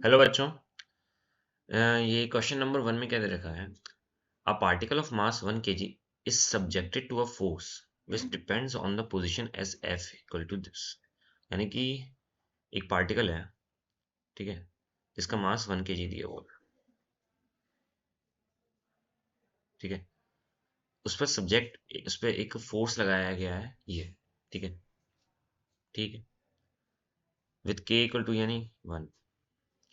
Hello बच्चों। ये question number 1 में क्या दे रखा है? A particle of mass 1 kg is subjected to a force which depends on the position as F equal to this. यानी कि एक पार्टिकल है, ठीक है, जिसका मास 1 kg दिया हुआ है, ठीक है। उस पर एक फोर्स लगाया गया है, ये, ठीक है, ठीक है, विथ K इक्वल टू यानी 1,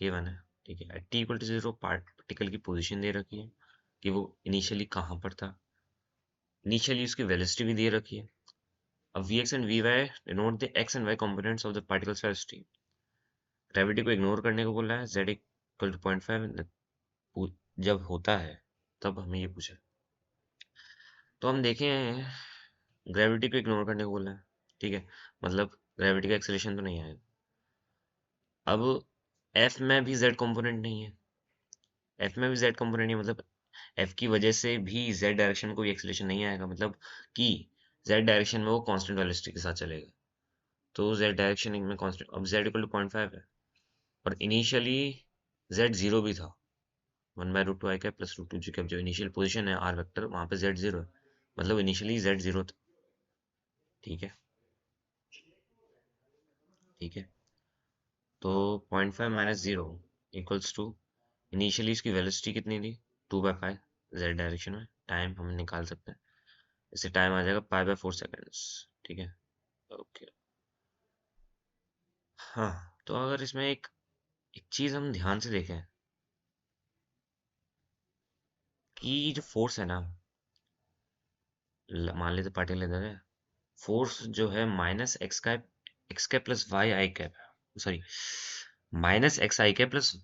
K 1 है, ठीक है। At T equal to 0 particle की पोजीशन दे रखी है कि वो इनिशियली कहाँ पर था। इनिशियली उसकी वेलोसिटी भी दे रखी है। अब Vx and Vy denote the x and y components of the particle's velocity। Gravity को इग्नोर करने को बोला है, z इक्वल टू 0.5 जब होता है तब हमें ये पूछा है। तो हम देखें, ग्रेविटी को इग्नोर करने को बोला है, ठीक है, मतलब ग्रेविटी का एक्सेलरेशन तो नहीं आएगा। अब f में भी z कंपोनेंट नहीं है, f में भी z कंपोनेंट नहीं है, मतलब f की वजह से भी z डायरेक्शन में कोई एक्सेलरेशन नहीं आएगा, मतलब कि z डायरेक्शन में वो कांस्टेंट वेलोसिटी के साथ चलेगा। तो z डायरेक्शन में कांस्टेंट, अब z इक्वल टू 0.5 है और इनिशियली z जीरो भी था, 1/√2 I cap plus √2 ji cap. जो इनिशियल पोजीशन है आर वेक्टर, वहां पे z जीरो है, मतलब इनिशियली z जीरो था, ठीक है, ठीक है। तो 0.5 minus zero equals to, initially इसकी वेलोसिटी कितनी थी, 2/5, z डायरेक्शन में टाइम हम निकाल सकते हैं, इससे टाइम आ जाएगा π/4 सेकेंड्स, ठीक है, ओके। हाँ, तो अगर इसमें एक चीज हम ध्यान से देखें कि जो फोर्स है ना, मान लेते पार्टिकल इधर है, फोर्स जो है X cap plus Y I cap, sorry, minus X I cap plus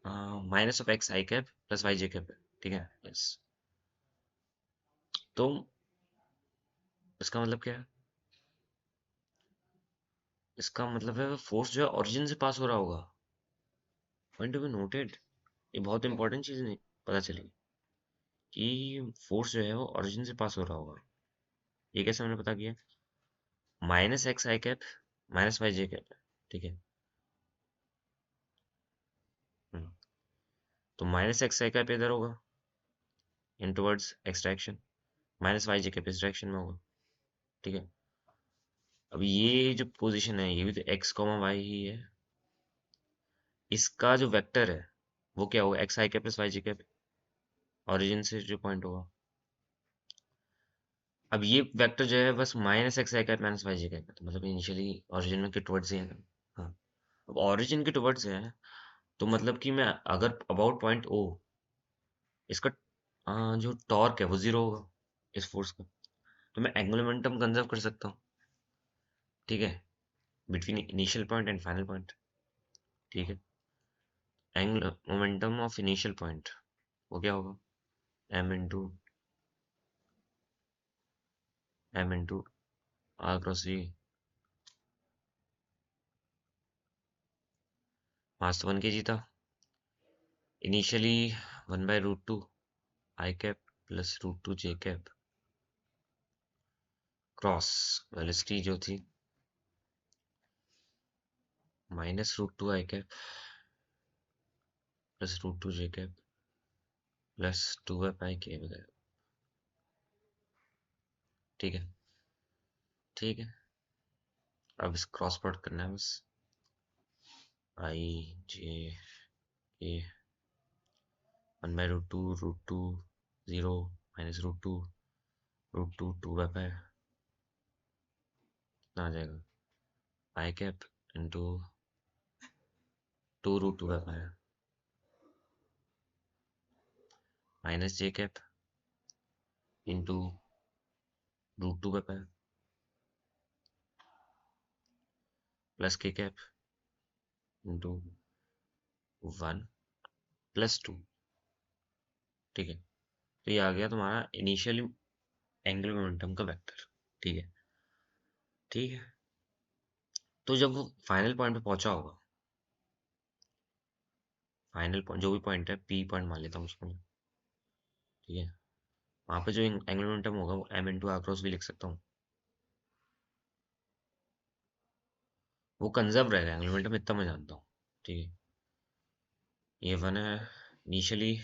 minus of X I cap plus Y J cap है, ठीक है, यस। तो इसका मतलब क्या है? इसका मतलब है फोर्स जो है ओरिजिन से पास हो रहा होगा। पॉइंट टू बी नोटेड, ये बहुत इंपॉर्टेंट चीज नहीं पता चली कि फोर्स जो है वो ओरिजिन से पास हो रहा होगा। ये कैसे हमने पता किया? Minus X I cap minus Y J cap है, ठीक है। हम्म, तो माइनस एक्स आई कैप इधर होगा in towards X direction, minus Y J cap इस डायरेक्शन में होगा, ठीक है। अब ये जो पोजीशन है ये भी तो एक्स कॉमा वाई ही है, इसका जो वेक्टर है वो क्या होगा, x I cap plus Y J cap, origin से जो पॉइंट होगा। अब ये वेक्टर जो है बस minus X I cap minus Y J cap है, तो मतलब इनिशियली ओरिजिन में के टुवर्ड्स ही है। हाँ, अब ओरिजिन के टुवर्ड्स है, तो मतलब कि मैं अगर अबाउट पॉइंट ओ, इसका जो टॉर्क है वो जीरो होगा इस फोर्स का, तो मैं एंगुलर मोमेंटम कंजर्व कर सकता हूँ, ठीक है, between initial point and final point, ठीक है। Angular momentum of initial point वो क्या होगा, m into R cross V. Mass तो 1 kg था, initially 1/√2 I cap plus √2 J cap cross velocity जो थी -√2 I cap plus √2 J cap plus 2/π के वगैरह, ठीक है, ठीक है। अब इस क्रॉस प्रोडक्ट करना है बस, आई जे के 1/√2 √2 0 -√2 √2 2/π, कितना आ जाएगा, आई कैप इंटू 2 √2/π माइनस जे कैप इंटू √2/π प्लस के कैप इंटू 1 + 2, ठीक है। तो ये आ गया तुम्हारा इनिशियल एंगुलर मोमेंटम का वेक्टर, ठीक है, ठीक है। तो जब वो फाइनल पॉइंट पे पहुंचा होगा, फाइनल पॉइंट जो भी पॉइंट है, पी पॉइंट मान लेता हूँ उसको मैं, ठीक है, वहां पे जो एंगुलर मोमेंटम होगा वो m × r क्रॉस भी लिख सकता हूँ, वो कंजर्व रहेगा एंगुलर मोमेंटम, इतना मैं जानता हूँ, ठीक है। ये 1 है इनिशियली,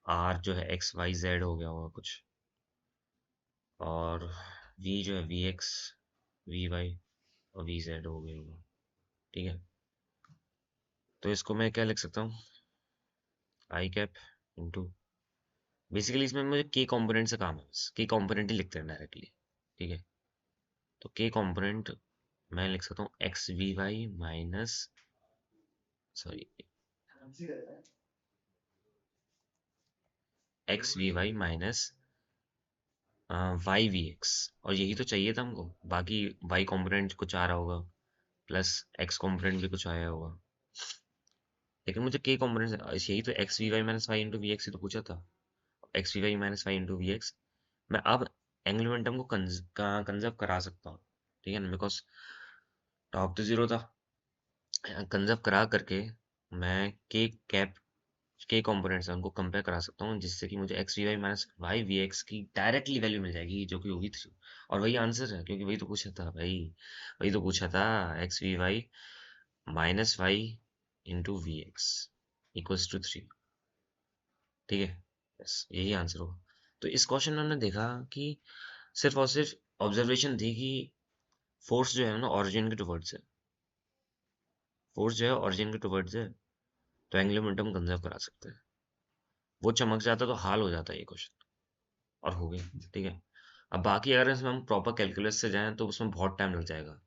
आर जो है एक्स वाई जेड हो गया होगा कुछ, और वी जो है वी एक्स वी वाई और वी जेड हो गया होगा। ठीक है, तो इसको मैं क्या लिख सकता हूँ, आई कैप इंटू, बेसिकली इसमें मुझे के कॉम्पोनेंट से काम है, बस के कॉम्पोनेंट ही लिखते हैं डायरेक्टली। ठीक है, तो के कॉम्पोनेंट मैं लिख सकता हूँ X V Y minus, sorry, X V Y minus Y V X, और यही तो चाहिए था हमको, बाकी वाई कॉम्पोनेंट कुछ आ रहा होगा प्लस एक्स कॉम्पोनेंट भी कुछ आया होगा, लेकिन मुझे के कॉम्पोनेंट यही तो, X V Y minus Y into V X ही तो पूछा था, X V Y minus Y into V X. मैं अब एंगुलर मोमेंटम को कंजर्व करा सकता हूँ, ठीक है ना, बिकॉज टॉप तो जीरो था, कंजर्व करा करके मैं के कैप के कंपोनेंट्स हैं उनको कंपेयर करा सकता हूँ, जिससे कि मुझे X V Y minus Y V X की डायरेक्टली वैल्यू मिल जाएगी, जो कि होगी 3, और वही आंसर है, क्योंकि वही तो पूछा था भाई, वही तो पूछा था, X V Y minus Y into V X equals to 3। ठीक है, बस यही आंसर होगा। तो इस क्वेश्चन में हमने देखा कि सिर्फ और सिर्फ ऑब्जर्वेशन थी कि फोर्स जो है ना ऑरिजिन के टुवर्ड्स है, फोर्स जो है ऑरिजिन के टुवर्ड्स है, तो एंगुलर मोमेंटम कंजर्व करा सकते हैं। वो चमक जाता तो हाल हो जाता है ये क्वेश्चन, और हो गया। ठीक है, अब बाकी अगर इसमें हम प्रॉपर कैलकुलस से जाएं तो उसमें बहुत टाइम लग जाएगा,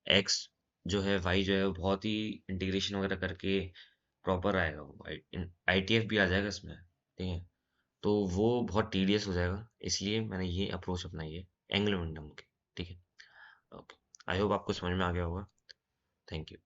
एक्स जो है वाई जो है वो बहुत ही इंटीग्रेशन वगैरह करके प्रॉपर आएगा, वो आईटीएफ भी आ जाएगा इसमें। ठीक है, तो वो बहुत टीडियस हो जाएगा, इसलिए मैंने ये अप्रोच अपनाई है एंगुलर मोमेंटम की। ठीक है, ओके, आई होप आपको समझ में आ गया होगा। Thank you.